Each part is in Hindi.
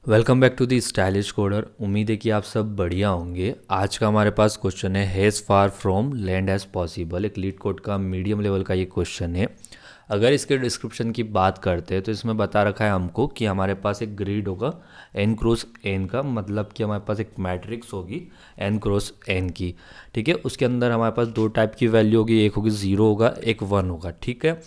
Welcome back to the stylish coder. उम्मीद है कि आप सब बढ़िया होंगे। आज का हमारे पास क्वेश्चन है as far from land as possible. एक लीड कोड का मीडियम लेवल का ये क्वेश्चन है। अगर इसके डिस्क्रिप्शन की बात करते हैं तो इसमें बता रखा है हमको कि हमारे पास एक ग्रिड होगा एन क्रॉस एन का, मतलब कि हमारे पास एक मैट्रिक्स होगी एन क्रॉस एन की। ठीक है, उसके अंदर हमारे पास दो टाइप की वैल्यू होगी, एक होगी ज़ीरो होगा, एक वन होगा। ठीक है,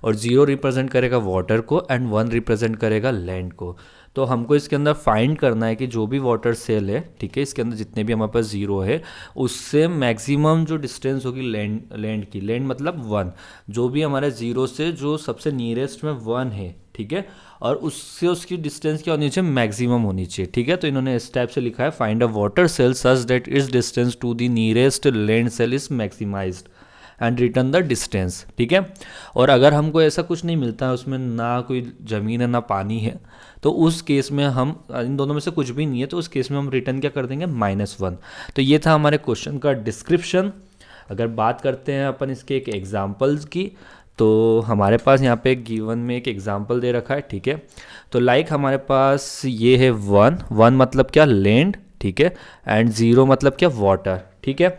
और ज़ीरो रिप्रेजेंट करेगा वाटर को एंड वन रिप्रेजेंट करेगा लैंड को। तो हमको इसके अंदर फाइंड करना है कि जो भी वाटर सेल है, ठीक है, इसके अंदर जितने भी हमारे पास ज़ीरो है उससे मैक्सिमम जो डिस्टेंस होगी लैंड लैंड की, लैंड मतलब वन, जो भी हमारे ज़ीरो से जो सबसे नियरेस्ट में वन है, ठीक है, और उससे उसकी डिस्टेंस क्या होनी चाहिए, मैक्सिमम होनी चाहिए। ठीक है, तो इन्होंने इस टाइप से लिखा है find a water cell such that its distance to the nearest land cell is maximised and return the distance. ठीक है, और अगर हमको ऐसा कुछ नहीं मिलता है, उसमें ना कोई ज़मीन है ना पानी है, तो उस केस में हम इन दोनों में से कुछ भी नहीं है, तो उस केस में हम रिटर्न क्या कर देंगे, -1। तो ये था हमारे क्वेश्चन का डिस्क्रिप्शन। अगर बात करते हैं अपन इसके एक एग्जाम्पल्स की, तो हमारे पास यहाँ पे गिवन में एक एग्जाम्पल दे रखा है। ठीक है, तो लाइक हमारे पास ये है वन, वन मतलब क्या, लैंड। ठीक है, एंड ज़ीरो मतलब क्या, वाटर। ठीक है,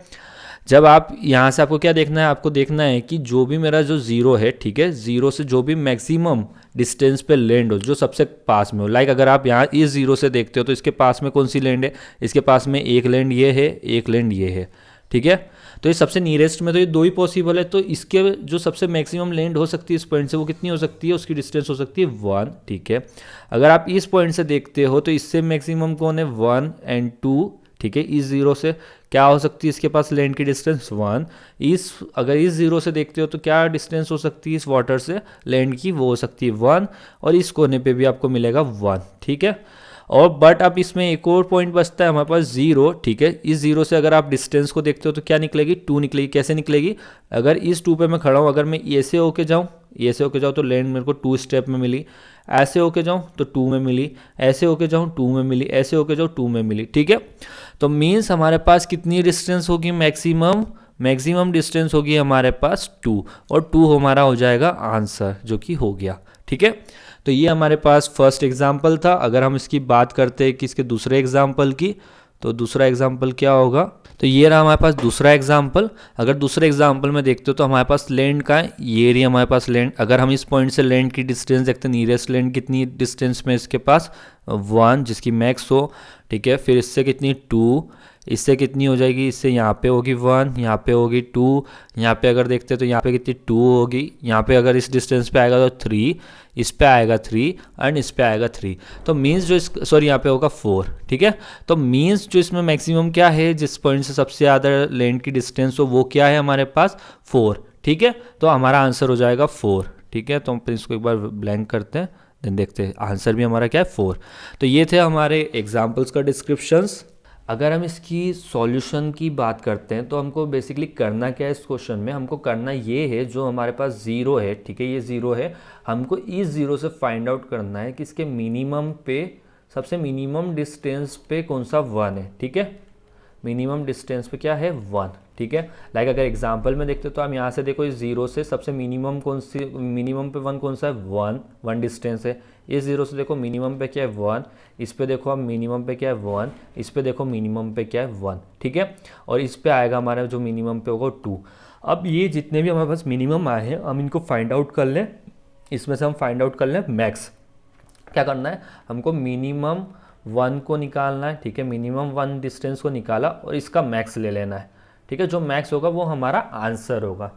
जब आप यहाँ से आपको क्या देखना है, आपको देखना है कि जो भी मेरा जो ज़ीरो है, ठीक है, ज़ीरो से जो भी मैक्सिमम डिस्टेंस पे लैंड हो, जो सबसे पास में हो। लाइक अगर आप यहाँ इस ज़ीरो से देखते हो तो इसके पास में कौन सी लैंड है, इसके पास में एक लैंड ये है, एक लैंड ये है। ठीक है, तो ये सबसे नियरेस्ट में तो ये दो ही पॉसिबल है, तो इसके जो सबसे मैक्सिमम लैंड हो सकती है इस पॉइंट से, वो कितनी हो सकती है, उसकी डिस्टेंस हो सकती है वन। ठीक है, अगर आप इस पॉइंट से देखते हो तो इससे मैक्सिमम कौन है, वन एंड टू। ठीक है, इस ज़ीरो से क्या हो सकती है इसके पास लैंड की डिस्टेंस, वन। इस अगर इस ज़ीरो से देखते हो तो क्या डिस्टेंस हो सकती है इस वाटर से लैंड की, वो हो सकती है वन, और इस कोने पे भी आपको मिलेगा वन। ठीक है, और बट अब इसमें एक और पॉइंट बचता है हमारे पास, ज़ीरो। ठीक है, इस ज़ीरो से अगर आप डिस्टेंस को देखते हो तो क्या निकलेगी, टू निकलेगी। कैसे निकलेगी, अगर इस टू पे मैं खड़ा हूँ, अगर मैं ऐसे होके जाऊँ, ऐसे होके जाऊँ तो लैंड मेरे को टू स्टेप में मिली, ऐसे होके जाऊँ तो टू में मिली, ऐसे होके जाऊँ टू में मिली, ऐसे होके जाऊँ टू में मिली। ठीक है, तो मीन्स हमारे पास कितनी डिस्टेंस होगी, मैक्सिमम मैक्सिमम डिस्टेंस होगी हमारे पास टू, और टू हमारा हो जाएगा आंसर, जो कि हो गया। ठीक है, तो ये हमारे पास फर्स्ट एग्जाम्पल था। अगर हम इसकी बात करते हैं कि इसके दूसरे एग्जाम्पल की, तो दूसरा एग्जाम्पल क्या होगा, तो ये रहा हमारे पास दूसरा एग्जाम्पल। अगर दूसरे एग्जाम्पल में देखते हो तो हमारे पास लैंड का है, ये रही हमारे पास लैंड। अगर हम इस पॉइंट से लैंड की डिस्टेंस देखते हैं, नियरेस्ट लैंड कितनी डिस्टेंस में इसके पास, वन, जिसकी मैक्स हो। ठीक है, फिर इससे कितनी, टू, इससे कितनी हो जाएगी, इससे यहाँ पे होगी वन, यहाँ पे होगी टू, यहाँ पे अगर देखते हैं तो यहाँ पे कितनी, टू होगी। यहाँ पे अगर इस डिस्टेंस पे आएगा तो थ्री, इस पे आएगा थ्री, एंड इस पे आएगा थ्री। तो मीन्स जो इस, सॉरी, यहाँ पे होगा फोर। ठीक है, तो मीन्स जो इसमें मैक्सिमम क्या है, जिस पॉइंट से सबसे ज़्यादा लैंड की डिस्टेंस हो, वो क्या है हमारे पास, फोर। ठीक है, तो हमारा आंसर हो जाएगा फोर। ठीक है, तो हम इसको एक बार ब्लैंक करते हैं, देन देखते हैं आंसर भी हमारा क्या है, फोर। तो ये थे हमारे एग्जाम्पल्स का डिस्क्रिप्शंस। अगर हम इसकी सॉल्यूशन की बात करते हैं तो हमको बेसिकली करना क्या है इस क्वेश्चन में, हमको करना ये है, जो हमारे पास ज़ीरो है, ठीक है, ये ज़ीरो है, हमको इस ज़ीरो से फाइंड आउट करना है कि इसके मिनिमम पे, सबसे मिनिमम डिस्टेंस पे कौन सा वन है। ठीक है, मिनिमम डिस्टेंस पे क्या है, वन। ठीक है, लाइक अगर एग्जांपल में देखते तो हम यहाँ से देखो, इस जीरो से सबसे मिनिमम कौन सी, मिनिमम पे वन कौन सा है, वन, वन डिस्टेंस है। इस जीरो से देखो मिनिमम पे क्या है, वन, इस पे देखो हम मिनिमम पे क्या है, वन, इस पे देखो मिनिमम पे क्या है, वन। ठीक है, और इस पे आएगा हमारा जो मिनिमम पे होगा टू। अब ये जितने भी हमारे पास मिनिमम आए हैं हम इनको फाइंड आउट कर लें, इसमें से हम फाइंड आउट कर लें मैक्स। क्या करना है, हमको मिनिमम वन को निकालना है। ठीक है, मिनिमम वन डिस्टेंस को निकाला और इसका मैक्स ले लेना है। ठीक है, जो मैक्स होगा वो हमारा आंसर होगा,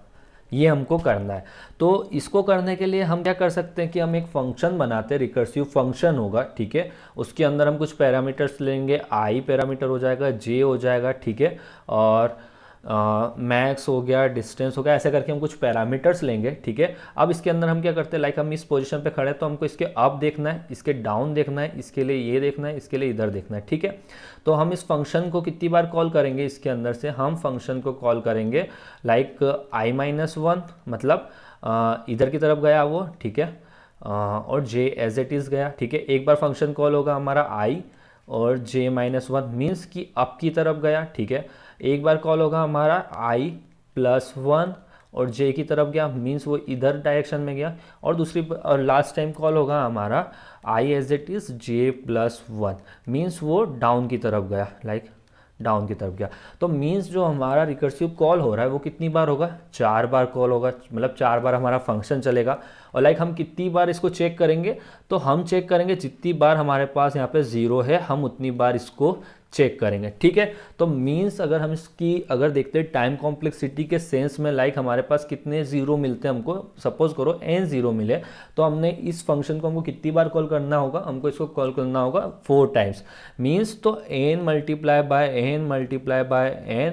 ये हमको करना है। तो इसको करने के लिए हम क्या कर सकते हैं कि हम एक फंक्शन बनाते हैं, रिकर्सिव फंक्शन होगा। ठीक है, उसके अंदर हम कुछ पैरामीटर्स लेंगे, आई पैरामीटर हो जाएगा, जे हो जाएगा। ठीक है, और मैक्स हो गया, डिस्टेंस हो गया, ऐसे करके हम कुछ पैरामीटर्स लेंगे। ठीक है, अब इसके अंदर हम क्या करते हैं, लाइक हम इस पोजीशन पे खड़े हैं तो हमको इसके अप देखना है, इसके डाउन देखना है, इसके लिए ये देखना है, इसके लिए इधर देखना है। ठीक है, तो हम इस फंक्शन को कितनी बार कॉल करेंगे, इसके अंदर से हम फंक्शन को कॉल करेंगे लाइक i-1, मतलब इधर की तरफ गया वो। ठीक है, और j एज इट इज़ गया। ठीक है, एक बार फंक्शन कॉल होगा हमारा i और j-1 मीन्स कि अप की तरफ गया। ठीक है, एक बार कॉल होगा हमारा i+1 और जे की तरफ गया, मीन्स वो इधर डायरेक्शन में गया। और दूसरी और लास्ट टाइम कॉल होगा हमारा I as it is j+1, means वो डाउन की तरफ गया, लाइक डाउन की तरफ गया। तो मीन्स जो हमारा रिकर्सिव कॉल हो रहा है वो कितनी बार होगा, 4 बार कॉल होगा, मतलब 4 बार हमारा फंक्शन चलेगा। और लाइक हम कितनी बार इसको चेक करेंगे, तो हम चेक करेंगे जितनी बार हमारे पास यहाँ पे 0 है हम उतनी बार इसको चेक करेंगे, ठीक है। तो मीन्स अगर हम इसकी अगर देखते हैं टाइम कॉम्प्लेक्सिटी के सेंस में, लाइक हमारे पास कितने 0 मिलते हैं हमको, सपोज करो n 0 मिले, तो हमने इस फंक्शन को हमको कितनी बार कॉल करना होगा, हमको इसको कॉल करना होगा 4 टाइम्स। मीन्स तो n multiply by n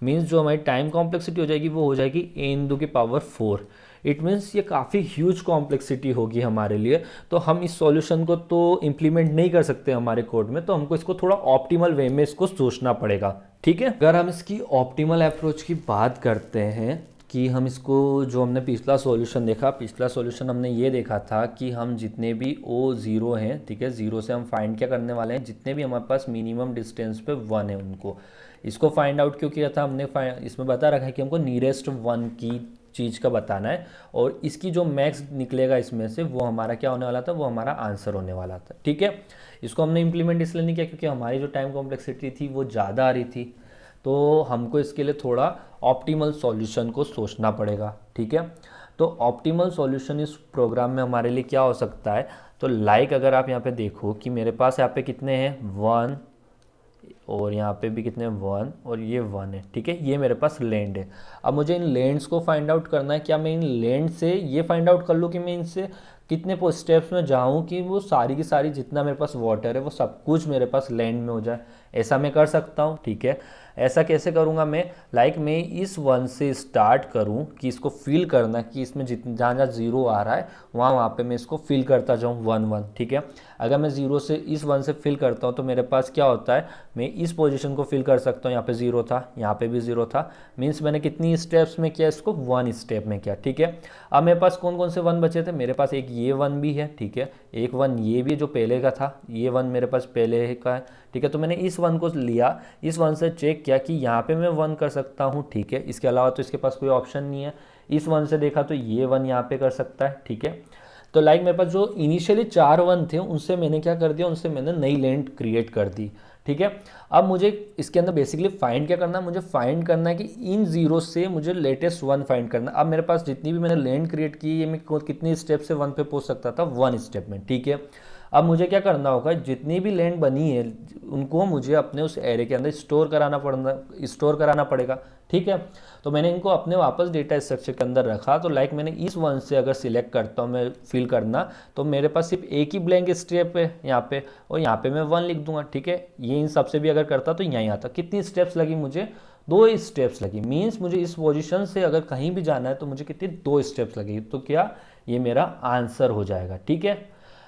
means जो हमारी टाइम कॉम्प्लेक्सिटी हो जाएगी वो हो जाएगी n⁴। इट मीन्स ये काफ़ी ह्यूज कॉम्प्लेक्सिटी होगी हमारे लिए। तो हम इस सॉल्यूशन को तो इम्प्लीमेंट नहीं कर सकते हमारे कोड में, तो हमको इसको थोड़ा ऑप्टिमल वे में इसको सोचना पड़ेगा, ठीक है। अगर हम इसकी ऑप्टिमल अप्रोच की बात करते हैं कि हम इसको, जो हमने पिछला सॉल्यूशन देखा, पिछला सॉल्यूशन हमने ये देखा था कि हम जितने भी O0 हैं, ठीक है, 0 से हम फाइंड क्या करने वाले हैं, जितने भी हमारे पास मिनिमम डिस्टेंस पे 1 है उनको, इसको फाइंड आउट क्यों किया था हमने, इसमें बता रखा है कि हमको नियरेस्ट 1 की चीज़ का बताना है, और इसकी जो मैक्स निकलेगा इसमें से वो हमारा क्या होने वाला था, वो हमारा आंसर होने वाला था, ठीक है। इसको हमने इम्प्लीमेंट इसलिए नहीं किया क्योंकि हमारी जो टाइम कॉम्प्लेक्सिटी थी वो ज़्यादा आ रही थी, तो हमको इसके लिए थोड़ा ऑप्टिमल सॉल्यूशन को सोचना पड़ेगा, ठीक है। तो ऑप्टिमल सॉल्यूशन इस प्रोग्राम में हमारे लिए क्या हो सकता है, तो लाइक अगर आप यहाँ पे देखो कि मेरे पास यहाँ पे कितने हैं 1, और यहाँ पे भी कितने 1 और ये 1 है, ठीक है, ये मेरे पास लैंड है। अब मुझे इन लैंड्स को फाइंड आउट करना है, क्या मैं इन लैंड से ये फाइंड आउट कर लूँ कि मैं इनसे कितने स्टेप्स में जाऊँ कि वो सारी की सारी जितना मेरे पास वाटर है वो सब कुछ मेरे पास लैंड में हो जाए, ऐसा मैं कर सकता हूँ, ठीक है। ऐसा कैसे करूँगा मैं, लाइक मैं इस 1 से स्टार्ट करूँ कि इसको फिल करना कि इसमें जितने जहाँ जहाँ 0 आ रहा है वहाँ पे मैं इसको फिल करता जाऊँ 1 1, ठीक है। अगर मैं 0 से इस 1 से फिल करता हूँ तो मेरे पास क्या होता है, मैं इस पोजीशन को फिल कर सकता हूँ, यहाँ पे 0 था, यहाँ पे भी 0 था, मीन्स मैंने कितनी स्टेप्स में किया, इसको 1 स्टेप में किया, ठीक है। अब मेरे पास कौन कौन से 1 बचे थे, मेरे पास एक ये 1 भी है, ठीक है, एक 1 ये भी जो पहले का था, ये 1 मेरे पास पहले का है, ठीक है। तो मैंने इस 1 को लिया, इस 1 से चेक किया कि यहाँ पे मैं 1 कर सकता हूँ, ठीक है, इसके अलावा तो इसके पास कोई ऑप्शन नहीं है। इस 1 से देखा तो ये 1 यहाँ पे कर सकता है, ठीक है। तो लाइक मेरे पास जो इनिशियली 4 1 थे उनसे मैंने क्या कर दिया, उनसे मैंने नई लैंड क्रिएट कर दी, ठीक है। अब मुझे इसके अंदर बेसिकली फाइंड क्या करना है, मुझे फाइंड करना है कि इन 0 से मुझे लेटेस्ट 1 फाइंड करना है। अब मेरे पास जितनी भी मैंने लैंड क्रिएट की ये मैं कितनी स्टेप से 1 पे पहुंच सकता था, 1 स्टेप में, ठीक है। अब मुझे क्या करना होगा, जितनी भी लैंड बनी है उनको मुझे अपने उस एरे के अंदर स्टोर कराना पड़ेगा, ठीक है। तो मैंने इनको अपने वापस डेटा स्ट्रक्चर के अंदर रखा। तो लाइक मैंने इस 1 से अगर सिलेक्ट करता हूँ मैं फिल करना, तो मेरे पास सिर्फ एक ही ब्लैंक स्टेप है यहाँ पे, और यहाँ पे मैं 1 लिख दूंगा, ठीक है। ये इन सबसे भी अगर करता तो यहीं आता। कितनी स्टेप्स लगी मुझे, 2 स्टेप्स लगी, मीन्स मुझे इस पोजीशन से अगर कहीं भी जाना है तो मुझे कितनी 2 स्टेप्स लगी। तो क्या ये मेरा आंसर हो जाएगा, ठीक है।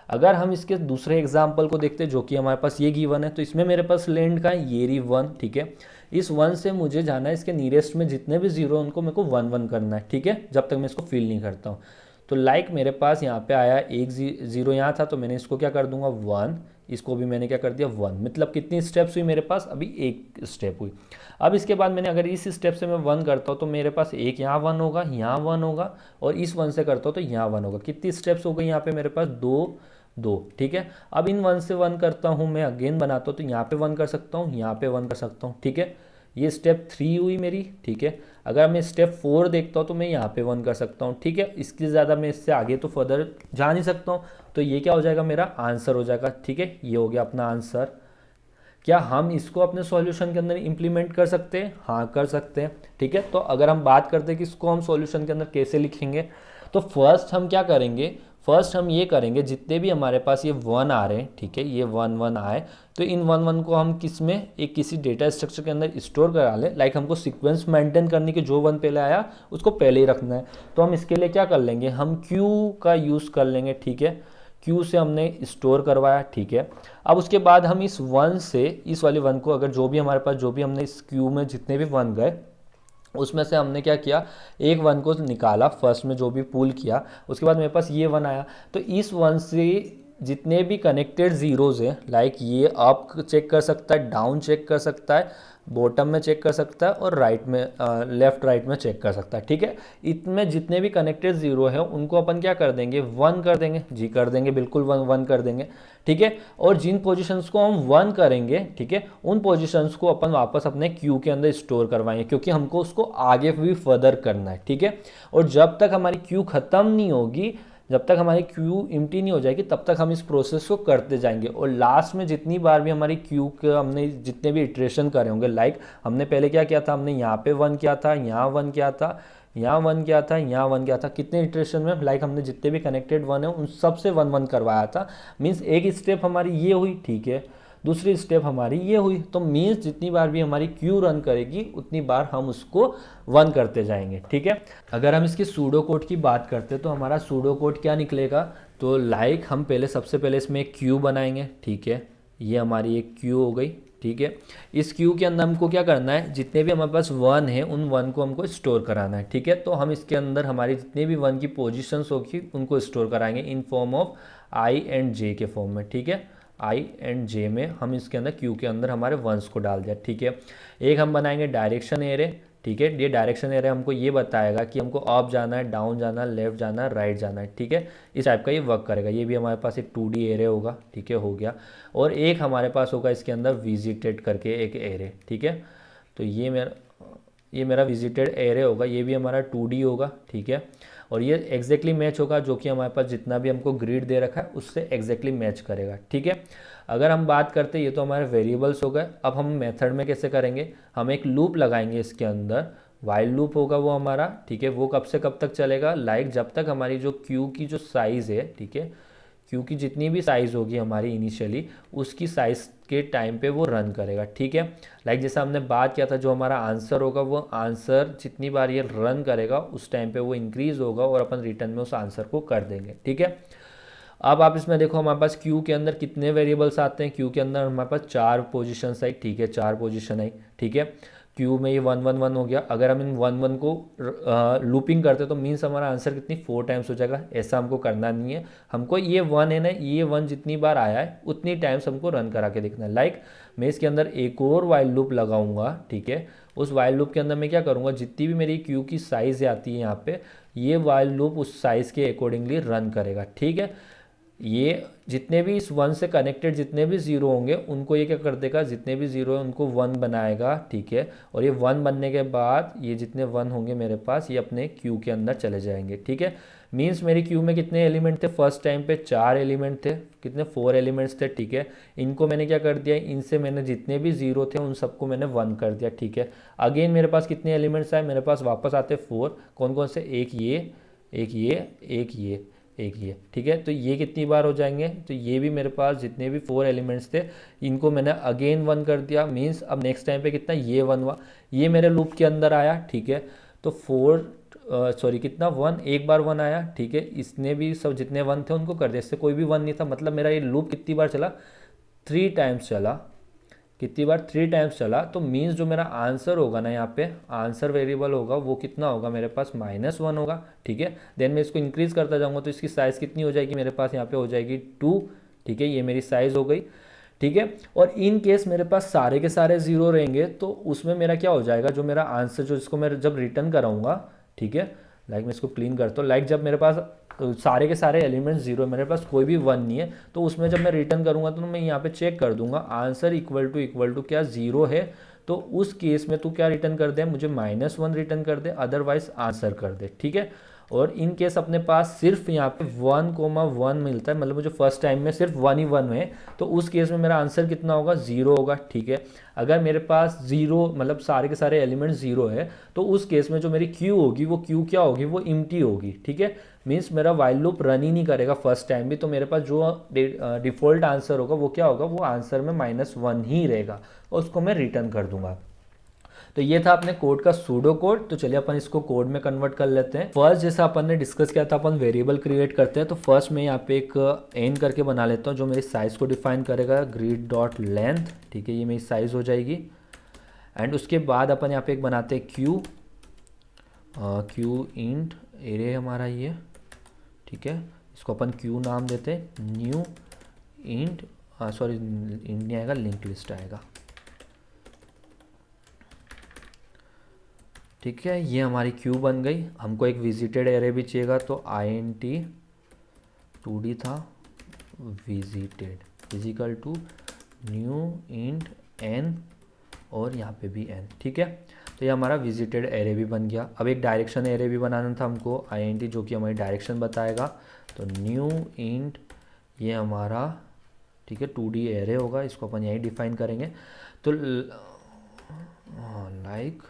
अगर हम इसके दूसरे एग्जाम्पल को देखते हैं जो कि हमारे पास ये गिवन है, तो इसमें मेरे पास लैंड का है ये रही 1, ठीक है। इस 1 से मुझे जाना है इसके नियरेस्ट में जितने भी 0 उनको मेरे को 1 1 करना है, ठीक है, जब तक मैं इसको फिल नहीं करता हूँ। तो लाइक मेरे पास यहाँ पे आया एक 0 यहाँ था, तो मैंने इसको क्या कर दूंगा 1, इसको भी मैंने क्या कर दिया 1, मतलब कितनी स्टेप्स हुई मेरे पास, अभी एक स्टेप हुई। अब इसके बाद मैंने अगर इस स्टेप से मैं 1 करता हूँ तो मेरे पास एक यहाँ 1 होगा, यहाँ 1 होगा, और इस 1 से करता हूँ तो यहाँ 1 होगा। कितनी स्टेप्स हो गई यहाँ पे मेरे पास, 2, ठीक है। अब इन 1 से 1 करता हूँ मैं, अगेन बनाता हूँ तो यहाँ पे 1 कर सकता हूँ, यहाँ पे 1 कर सकता हूँ, ठीक है। ये स्टेप 3 हुई मेरी, ठीक है। अगर मैं स्टेप 4 देखता हूँ तो मैं यहाँ पे 1 कर सकता हूँ, ठीक है। इसके ज़्यादा मैं इससे आगे तो फर्दर जा नहीं सकता हूँ, तो ये क्या हो जाएगा, मेरा आंसर हो जाएगा, ठीक है। ये हो गया अपना आंसर। क्या हम इसको अपने सॉल्यूशन के अंदर इंप्लीमेंट कर सकते हैं, हाँ कर सकते हैं, ठीक है। तो अगर हम बात करते हैं कि इसको हम सॉल्यूशन के अंदर कैसे लिखेंगे, तो फर्स्ट हम क्या करेंगे, फर्स्ट हम ये करेंगे जितने भी हमारे पास ये 1 आ रहे हैं, ठीक है, ये 1 1 आए, तो इन 1 1 को हम किस में, एक किसी डेटा स्ट्रक्चर के अंदर स्टोर करा लें। लाइक हमको सीक्वेंस मेंटेन करने की, जो 1 पहले आया उसको पहले ही रखना है, तो हम इसके लिए क्या कर लेंगे, हम क्यू का यूज़ कर लेंगे, ठीक है। क्यू से हमने स्टोर करवाया, ठीक है। अब उसके बाद हम इस 1 से इस वाले 1 को, अगर जो भी हमारे पास जो भी हमने इस क्यू में जितने भी 1 गए उसमें से हमने क्या किया, एक 1 को निकाला फर्स्ट में जो भी पुल किया, उसके बाद मेरे पास ये 1 आया, तो इस 1 से जितने भी कनेक्टेड ज़ीरोज़ हैं, लाइक ये अप चेक कर सकता है, डाउन चेक कर सकता है, बॉटम में चेक कर सकता है और राइट में लेफ्ट राइट में चेक कर सकता है, ठीक है। इनमें जितने भी कनेक्टेड ज़ीरो है उनको अपन क्या कर देंगे, वन कर देंगे, जी कर देंगे, बिल्कुल वन वन कर देंगे, ठीक है। और जिन पोजीशंस को हम वन करेंगे, ठीक है, उन पोजीशंस को अपन वापस अपने क्यू के अंदर स्टोर करवाएंगे, क्योंकि हमको उसको आगे भी फर्दर करना है, ठीक है। और जब तक हमारी क्यू ख़त्म नहीं होगी, जब तक हमारी क्यू एम्प्टी नहीं हो जाएगी, तब तक हम इस प्रोसेस को करते जाएंगे। और लास्ट में जितनी बार भी हमारी क्यू का हमने जितने भी इटरेशन करे होंगे, लाइक हमने पहले क्या किया था, हमने यहाँ पे वन किया था, यहाँ वन किया था, यहाँ वन किया था, यहाँ वन किया था, कितने इटरेशन में, लाइक हमने जितने भी कनेक्टेड वन है उन सब से वन वन करवाया था। मीन्स एक स्टेप हमारी ये हुई, ठीक है, दूसरी स्टेप हमारी ये हुई। तो मीन्स जितनी बार भी हमारी क्यू रन करेगी उतनी बार हम उसको वन करते जाएंगे, ठीक है। अगर हम इसके सूडो कोड की बात करते हैं तो हमारा सूडो कोड क्या निकलेगा, तो लाइक हम पहले सबसे पहले इसमें एक क्यू बनाएंगे, ठीक है, ये हमारी एक क्यू हो गई, ठीक है। इस क्यू के अंदर हमको क्या करना है, जितने भी हमारे पास वन है उन वन को हमको स्टोर कराना है, ठीक है। तो हम इसके अंदर हमारी जितने भी वन की पोजीशंस होगी उनको स्टोर कराएंगे in form of I and J के फॉर्म में, ठीक है। आई एंड जे में हम इसके अंदर क्यू के अंदर हमारे वंस को डाल दिया, ठीक है। एक हम बनाएंगे डायरेक्शन एरे, ठीक है। ये डायरेक्शन एरे हमको ये बताएगा कि हमको अप जाना है, डाउन जाना है, लेफ्ट जाना है, राइट जाना है, ठीक है। इस टाइप का ये वर्क करेगा। ये भी हमारे पास एक 2D एरे होगा, ठीक है, हो गया। और एक हमारे पास होगा इसके अंदर विजिटेड करके एक एरे, ठीक है। तो ये मेरा विजिटेड एरे होगा, ये भी हमारा 2D होगा, ठीक है। और ये एग्जैक्टली मैच होगा जो कि हमारे पास जितना भी हमको ग्रिड दे रखा है उससे एग्जैक्टली मैच करेगा, ठीक है। अगर हम बात करते हैं, ये तो हमारे वेरिएबल्स हो गए। अब हम मेथड में कैसे करेंगे, हम एक लूप लगाएंगे इसके अंदर, वाइल लूप होगा वो हमारा, ठीक है। वो कब से कब तक चलेगा, लाइक जब तक हमारी जो क्यू की जो साइज़ है, ठीक है, क्यू की जितनी भी साइज़ होगी हमारी इनिशियली, उसकी साइज़ के टाइम पे वो रन करेगा, ठीक है। लाइक जैसा हमने बात किया था, जो हमारा आंसर होगा वो आंसर जितनी बार ये रन करेगा उस टाइम पे वो इंक्रीज़ होगा और अपन रिटर्न में उस आंसर को कर देंगे, ठीक है। अब आप इसमें देखो हमारे पास क्यू के अंदर कितने वेरिएबल्स आते हैं, क्यू के अंदर हमारे पास 4 पोजीशन आई, ठीक है, 4 पोजीशन आई, ठीक है। क्यू में ये 1 1 1 हो गया। अगर हम इन 1 1 को लूपिंग करते तो मीन्स हमारा आंसर कितनी 4 टाइम्स हो जाएगा। ऐसा हमको करना नहीं है, हमको ये 1 है ना, ये 1 जितनी बार आया है उतनी टाइम्स हमको रन करा के देखना है। लाइक मैं इसके अंदर एक और वाइल लूप लगाऊंगा, ठीक है। उस वाइल लूप के अंदर मैं क्या करूँगा, जितनी भी मेरी क्यू की साइज़ आती है यहाँ पे, ये वाइल लूप उस साइज़ के अकॉर्डिंगली रन करेगा, ठीक है। ये जितने भी इस वन से कनेक्टेड जितने भी ज़ीरो होंगे उनको ये क्या कर देगा, जितने भी ज़ीरो है उनको वन बनाएगा, ठीक है। और ये वन बनने के बाद ये जितने वन होंगे मेरे पास, ये अपने क्यू के अंदर चले जाएंगे, ठीक है। मीन्स मेरी क्यू में कितने एलिमेंट थे, फर्स्ट टाइम पे 4 एलिमेंट थे, कितने 4 एलिमेंट्स थे, ठीक है। इनको मैंने क्या कर दिया, इनसे मैंने जितने भी ज़ीरो थे उन सबको मैंने वन कर दिया, ठीक है। अगेन मेरे पास कितने एलिमेंट्स आए, मेरे पास वापस आते 4, कौन कौन से, एक ये, एक ये, एक ये, एक ये, ठीक है। तो ये कितनी बार हो जाएंगे, तो ये भी मेरे पास जितने भी 4 एलिमेंट्स थे इनको मैंने अगेन वन कर दिया। मीन्स अब नेक्स्ट टाइम पे कितना, ये वन हुआ, ये मेरे लूप के अंदर आया, ठीक है। तो 4 सॉरी कितना 1, एक बार 1 आया, ठीक है। इसने भी सब जितने 1 थे उनको कर दिया, इससे कोई भी 1 नहीं था। मतलब मेरा ये लूप कितनी बार चला, 3 टाइम्स चला। कितनी बार, 3 टाइम्स चला। तो मीन्स जो मेरा आंसर होगा ना, यहाँ पे आंसर वेरिएबल होगा वो कितना होगा मेरे पास, -1 होगा, ठीक है। देन मैं इसको इंक्रीज करता जाऊँगा तो इसकी साइज़ कितनी हो जाएगी मेरे पास, यहाँ पे हो जाएगी 2, ठीक है। ये मेरी साइज़ हो गई, ठीक है। और इन केस मेरे पास सारे के सारे ज़ीरो रहेंगे तो उसमें मेरा क्या हो जाएगा, जो मेरा आंसर जो इसको मैं जब रिटर्न कराऊंगा, ठीक है। लाइक मैं इसको क्लीन करता हूँ, लाइक जब मेरे पास सारे के सारे एलिमेंट्स जीरो है, मेरे पास कोई भी 1 नहीं है, तो उसमें जब मैं रिटर्न करूँगा तो मैं यहाँ पे चेक कर दूंगा आंसर इक्वल टू क्या 0 है, तो उस केस में तू क्या रिटर्न कर दे, मुझे -1 रिटर्न कर दे, अदरवाइज आंसर कर दे, ठीक है। और इन केस अपने पास सिर्फ यहाँ पे 1,1 मिलता है, मतलब मुझे फर्स्ट टाइम में सिर्फ 1 ही 1 है, तो उस केस में मेरा आंसर कितना होगा, 0 होगा, ठीक है। अगर मेरे पास 0 मतलब सारे के सारे एलिमेंट 0 है तो उस केस में जो मेरी क्यू होगी वो क्यू क्या होगी, वो एम्प्टी होगी, ठीक है। मीन्स मेरा वाइल लूप रन ही नहीं करेगा फर्स्ट टाइम भी, तो मेरे पास जो डिफ़ॉल्ट आंसर होगा वो क्या होगा, वो आंसर में -1 ही रहेगा और उसको मैं रिटर्न कर दूंगा। तो ये था अपने कोड का सूडो कोड। तो चलिए अपन इसको कोड में कन्वर्ट कर लेते हैं। फर्स्ट जैसा अपन ने डिस्कस किया था, अपन वेरिएबल क्रिएट करते हैं। तो फर्स्ट मैं यहाँ पे एक एन करके बना लेता हूँ जो मेरी साइज़ को डिफाइन करेगा, ग्रिड डॉट लेंथ, ठीक है, ये मेरी साइज़ हो जाएगी। एंड उसके बाद अपन यहाँ पे एक बनाते हैं क्यू इंट एरे हमारा ये, ठीक है, इसको अपन क्यू नाम देते हैं, न्यू इंट, सॉरी इंट नहीं आएगा, लिंक लिस्ट आएगा। ठीक है, ये हमारी क्यू बन गई। हमको एक विजिटेड एरे भी चाहिएगा, तो int 2D था, visited physical to new int n, और यहाँ पे भी n। ठीक है, तो ये हमारा विजिटेड एरे भी बन गया। अब एक डायरेक्शन एरे भी बनाना था हमको, int जो कि हमारी डायरेक्शन बताएगा, तो न्यू इंट ये हमारा, ठीक है, 2D एरे होगा, इसको अपन यही डिफाइन करेंगे। तो लाइक,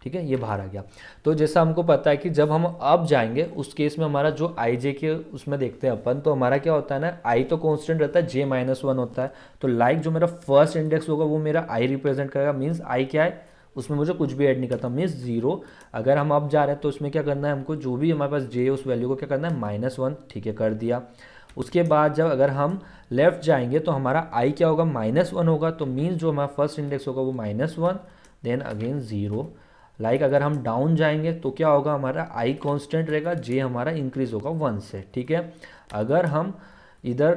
ठीक है, ये बाहर आ गया। तो जैसा हमको पता है कि जब हम अब जाएंगे उस केस में हमारा जो आई जे के उसमें देखते हैं अपन, तो हमारा क्या होता है ना, आई तो कांस्टेंट रहता है, जे -1 होता है। तो लाइक जो मेरा फर्स्ट इंडेक्स होगा वो मेरा आई रिप्रेजेंट करेगा, मीन्स आई क्या है, उसमें मुझे कुछ भी ऐड नहीं करता, मीन्स 0। अगर हम अब जा रहे हैं तो उसमें क्या करना है हमको, जो भी हमारे पास जे है उस वैल्यू को क्या करना है, -1, ठीक है, कर दिया। उसके बाद जब अगर हम लेफ्ट जाएंगे तो हमारा आई क्या होगा, -1 होगा, तो मीन्स जो हमारा फर्स्ट इंडेक्स होगा वो -1, देन अगेन 0। लाइक अगर हम डाउन जाएंगे तो क्या होगा, हमारा आई कांस्टेंट रहेगा, जे हमारा इंक्रीज होगा 1 से। ठीक है, अगर हम इधर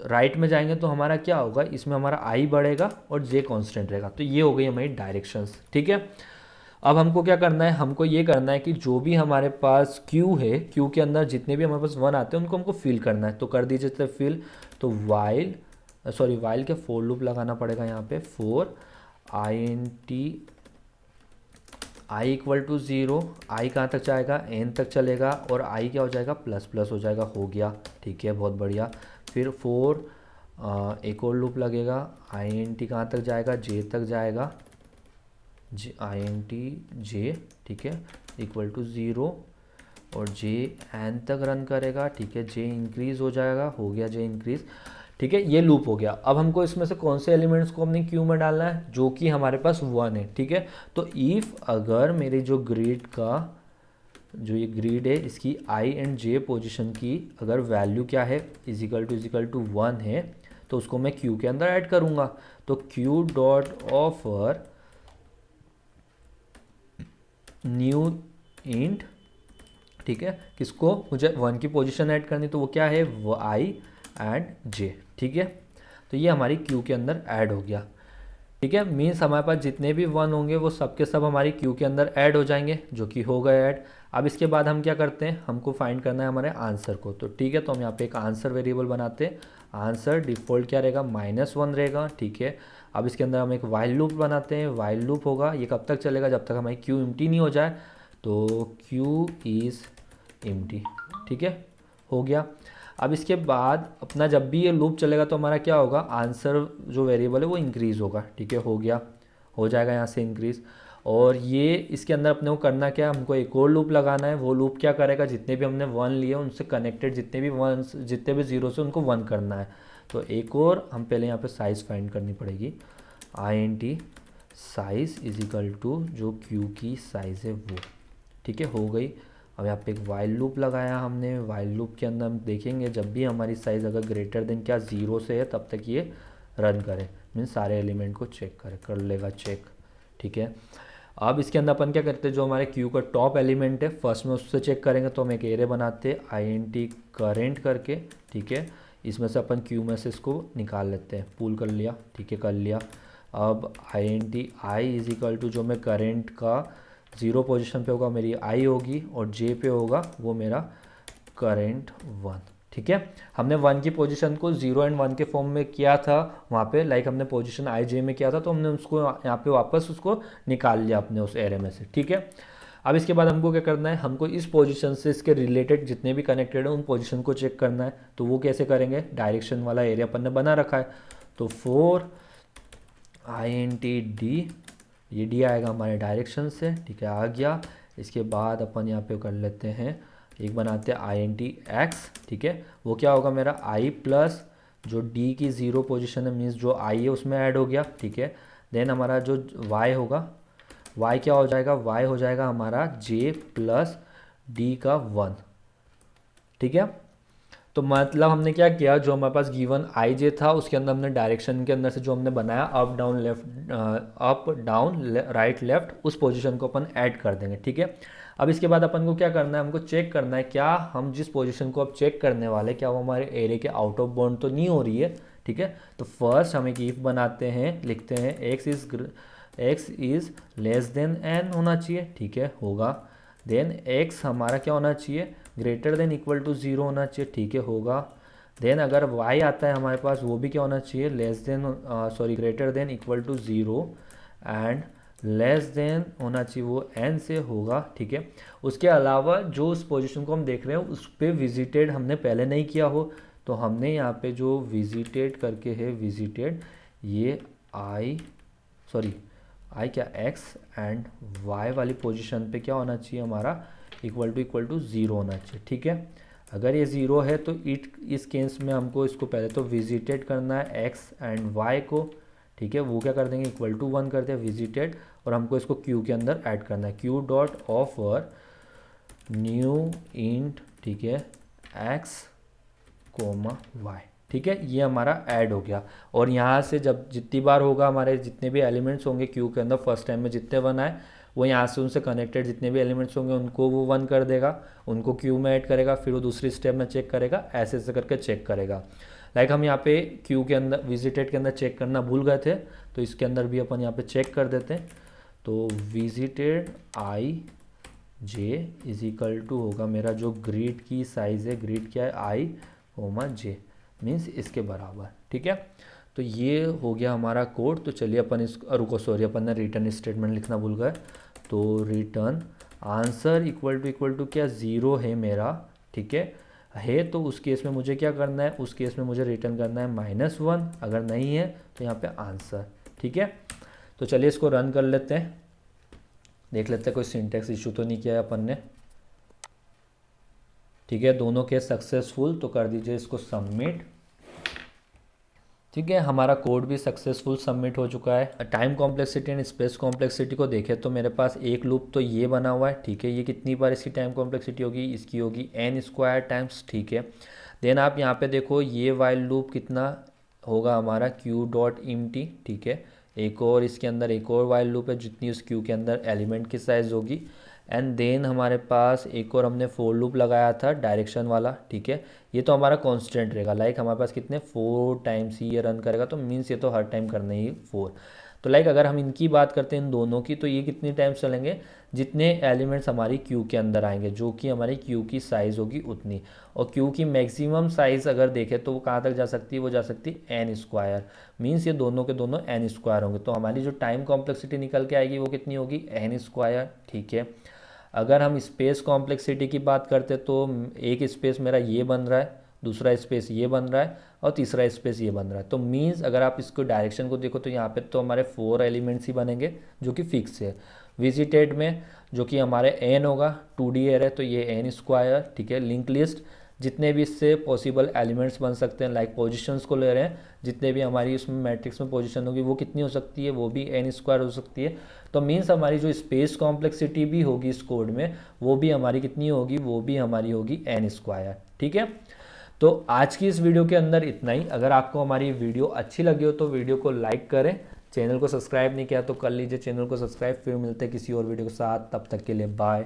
राइट में जाएंगे तो हमारा क्या होगा, इसमें हमारा आई बढ़ेगा और जे कांस्टेंट रहेगा। तो ये हो गई हमारी डायरेक्शंस। ठीक है, अब हमको क्या करना है, हमको ये करना है कि जो भी हमारे पास क्यू है, क्यू के अंदर जितने भी हमारे पास 1 आते हैं उनको हमको फिल करना है। तो कर दीजिए तो फिल, तो वाइल के फोर लूप लगाना पड़ेगा यहाँ पे, for int i equal to 0, I कहाँ तक जाएगा, n तक चलेगा, और i क्या हो जाएगा, ++ हो जाएगा, हो गया। ठीक है, बहुत बढ़िया। फिर 4 एक और लूप लगेगा, int कहाँ तक जाएगा, j तक जाएगा, int j, ठीक है, इक्वल टू 0, और j n तक रन करेगा। ठीक है, j इंक्रीज हो जाएगा, हो गया j इंक्रीज। ठीक है, ये लूप हो गया। अब हमको इसमें से कौन से एलिमेंट्स को अपनी क्यू में डालना है, जो कि हमारे पास 1 है। ठीक है, तो इफ़ अगर मेरी जो ग्रिड का जो ये ग्रिड है इसकी आई एंड जे पोजीशन की अगर वैल्यू क्या है, इजिकल टू 1 है, तो उसको मैं क्यू के अंदर ऐड करूँगा। तो Q dot offer new int, ठीक है, किसको, मुझे 1 की पोजीशन ऐड करनी, तो वो क्या है, वो आई एंड जे। ठीक है, तो ये हमारी क्यू के अंदर ऐड हो गया। ठीक है, मीन्स हमारे पास जितने भी 1 होंगे वो सब के सब हमारी क्यू के अंदर ऐड हो जाएंगे, जो कि हो गए ऐड। अब इसके बाद हम क्या करते हैं, हमको फाइंड करना है हमारे आंसर को। तो ठीक है, तो हम यहाँ पे एक आंसर वेरिएबल बनाते हैं। आंसर डिफ़ॉल्ट क्या रहेगा, -1 रहेगा। ठीक है, अब इसके अंदर हम एक वाइल लूप बनाते हैं। वाइल लूप होगा, ये कब तक चलेगा, जब तक हमारी क्यू एम्प्टी नहीं हो जाए। तो क्यू इज़ एम्प्टी। ठीक है, हो गया। अब इसके बाद अपना जब भी ये लूप चलेगा तो हमारा क्या होगा, आंसर जो वेरिएबल है वो इंक्रीज़ होगा। ठीक है, हो गया, हो जाएगा यहाँ से इंक्रीज़। और ये इसके अंदर अपने को करना क्या है, हमको एक और लूप लगाना है। वो लूप क्या करेगा, जितने भी हमने 1 लिए उनसे कनेक्टेड जितने भी 1 जितने भी 0 से उनको 1 करना है। तो एक और हम पहले यहाँ पे साइज़ फाइंड करनी पड़ेगी, int साइज़ इजिकल टू जो क्यू की साइज़ है वो। ठीक है, हो गई। अब यहाँ पे एक वाइल लूप लगाया हमने। वाइल लूप के अंदर हम देखेंगे जब भी हमारी साइज़ अगर ग्रेटर देन क्या 0 से है तब तक ये रन करे, मीन्स सारे एलिमेंट को चेक करे, कर लेगा चेक। ठीक है, अब इसके अंदर अपन क्या करते हैं, जो हमारे क्यू का टॉप एलिमेंट है फर्स्ट में उससे चेक करेंगे। तो हम एक एरे बनाते हैं int करेंट करके। ठीक है, इसमें से अपन क्यू में से इसको निकाल लेते हैं, पुल कर लिया। ठीक है, कर लिया। अब int आई इजिकल टू जो मैं करेंट का 0 पोजीशन पे होगा मेरी आई होगी, और जे पे होगा वो मेरा करेंट 1। ठीक है, हमने 1 की पोजीशन को 0 एंड 1 के फॉर्म में किया था वहाँ पे, लाइक हमने पोजीशन आई जे में किया था, तो हमने उसको यहाँ पे वापस उसको निकाल लिया अपने उस एरे में से। ठीक है, अब इसके बाद हमको क्या करना है, हमको इस पोजीशन से इसके रिलेटेड जितने भी कनेक्टेड है उन पोजीशन को चेक करना है। तो वो कैसे करेंगे, डायरेक्शन वाला एरिया अपन ने बना रखा है। तो 4 int d, ये डी आएगा हमारे डायरेक्शन से। ठीक है, आ गया। इसके बाद अपन यहाँ पे कर लेते हैं, एक बनाते हैं int x। ठीक है, वो क्या होगा मेरा i प्लस जो d की 0 पोजीशन है, मीन्स जो i है उसमें ऐड हो गया। ठीक है, देन हमारा जो y होगा, y क्या हो जाएगा, y हो जाएगा हमारा j प्लस d का 1। ठीक है, तो मतलब हमने क्या किया, जो हमारे पास गिवन आई जे था उसके अंदर हमने डायरेक्शन के अंदर से जो हमने बनाया up down left, up down right left, उस पोजीशन को अपन ऐड कर देंगे। ठीक है, अब इसके बाद अपन को क्या करना है, हमको चेक करना है क्या हम जिस पोजीशन को अब चेक करने वाले क्या वो हमारे एरे के आउट ऑफ बाउंड तो नहीं हो रही है, ठीक है। तो फर्स्ट हम एक इफ बनाते हैं, लिखते हैं x is less than n होना चाहिए, ठीक है, होगा। देन x हमारा क्या होना चाहिए, ग्रेटर देन इक्वल टू 0 होना चाहिए, ठीक है, होगा। देन अगर y आता है हमारे पास, वो भी क्या होना चाहिए, greater than equal to 0 and less than होना चाहिए वो n से, होगा, ठीक है। उसके अलावा जो उस पोजीशन को हम देख रहे हैं उस पर विजिटेड हमने पहले नहीं किया हो, तो हमने यहाँ पे जो विजिटेड करके है, विजिटेड ये आई क्या x एंड y वाली पोजीशन पे क्या होना चाहिए हमारा, इक्वल टू 0 होना चाहिए, ठीक है। अगर ये 0 है तो इस केस में हमको इसको पहले तो विजिटेड करना है x एंड y को, ठीक है, वो क्या कर देंगे, इक्वल टू 1 करते हैं विजिटेड, और हमको इसको q के अंदर ऐड करना है, q dot offer new int, ठीक है, x कोमा y, ठीक है, ये हमारा ऐड हो गया। और यहाँ से जब जितनी बार होगा हमारे जितने भी एलिमेंट्स होंगे क्यू के अंदर फर्स्ट टाइम में जितने 1 आए, वो यहाँ से उनसे कनेक्टेड जितने भी एलिमेंट्स होंगे उनको वो 1 कर देगा, उनको क्यू में ऐड करेगा, फिर वो दूसरी स्टेप में चेक करेगा, ऐसे ऐसे करके चेक करेगा। लाइक हम यहाँ पे क्यू के अंदर विजिटेड के अंदर चेक करना भूल गए थे, तो इसके अंदर भी अपन यहाँ पे चेक कर देते हैं। तो visited I J is equal to होगा मेरा जो ग्रिड की साइज़ है, ग्रिड क्या है आई होमा जे, मीन्स इसके बराबर, ठीक है। तो ये हो गया हमारा कोड। तो चलिए अपन अपन ने रिटर्न स्टेटमेंट लिखना भूल गए, तो रिटर्न आंसर इक्वल टू क्या 0 है मेरा, ठीक है, तो उस केस में मुझे क्या करना है, उस केस में मुझे रिटर्न करना है -1, अगर नहीं है तो यहाँ पे आंसर, ठीक है। तो चलिए इसको रन कर लेते हैं, देख लेते हैं कोई सिंटैक्स इशू तो नहीं किया है अपन ने, ठीक है, दोनों केस सक्सेसफुल। तो कर दीजिए इसको सबमिट, ठीक है, हमारा कोड भी सक्सेसफुल सबमिट हो चुका है। Time complexity and space complexity को देखें तो मेरे पास एक लूप तो ये बना हुआ है, ठीक है, ये कितनी बार इसकी टाइम कॉम्प्लेक्सिटी होगी, इसकी होगी n² टाइम्स, ठीक है। देन आप यहाँ पे देखो ये वाइल लूप कितना होगा हमारा q डॉट empty, ठीक है, एक और इसके अंदर एक और वाइल लूप है जितनी उस q के अंदर एलिमेंट की साइज़ होगी। एंड देन हमारे पास एक और हमने फोर लूप लगाया था डायरेक्शन वाला, ठीक है, ये तो हमारा कांस्टेंट रहेगा, लाइक हमारे पास कितने 4 टाइम्स ही ये रन करेगा, तो मीन्स ये तो हर टाइम करना ही 4। तो लाइक अगर हम इनकी बात करते हैं इन दोनों की, तो ये कितनी टाइम्स चलेंगे, जितने एलिमेंट्स हमारी क्यू के अंदर आएंगे, जो कि हमारी क्यू की साइज़ होगी उतनी। और क्यू की मैक्सिमम साइज़ अगर देखें तो वो कहाँ तक जा सकती है, वो जा सकती है n², मीन्स ये दोनों के दोनों n² होंगे। तो हमारी जो टाइम कॉम्प्लेक्सिटी निकल के आएगी वो कितनी होगी, n², ठीक है। अगर हम स्पेस कॉम्प्लेक्सिटी की बात करते तो एक स्पेस मेरा ये बन रहा है, दूसरा स्पेस ये बन रहा है और तीसरा स्पेस ये बन रहा है। तो मीन्स अगर आप इसको डायरेक्शन को देखो तो यहाँ पे तो हमारे 4 एलिमेंट्स ही बनेंगे जो कि फिक्स है। विजिटेड में जो कि हमारे n होगा, 2D एरे, तो ये n², ठीक है। लिंक लिस्ट जितने भी इससे पॉसिबल एलिमेंट्स बन सकते हैं, लाइक पोजीशंस को ले रहे हैं, जितने भी हमारी उसमें मैट्रिक्स में पोजीशन होगी वो कितनी हो सकती है, वो भी n² हो सकती है। तो मीन्स हमारी जो स्पेस कॉम्प्लेक्सिटी भी होगी इस कोड में वो भी हमारी कितनी होगी, वो भी हमारी होगी n², ठीक है। तो आज की इस वीडियो के अंदर इतना ही। अगर आपको हमारी वीडियो अच्छी लगी हो तो वीडियो को लाइक करें, चैनल को सब्सक्राइब नहीं किया तो कर लीजिए चैनल को सब्सक्राइब। फिर मिलते हैं किसी और वीडियो के साथ, तब तक के लिए बाय।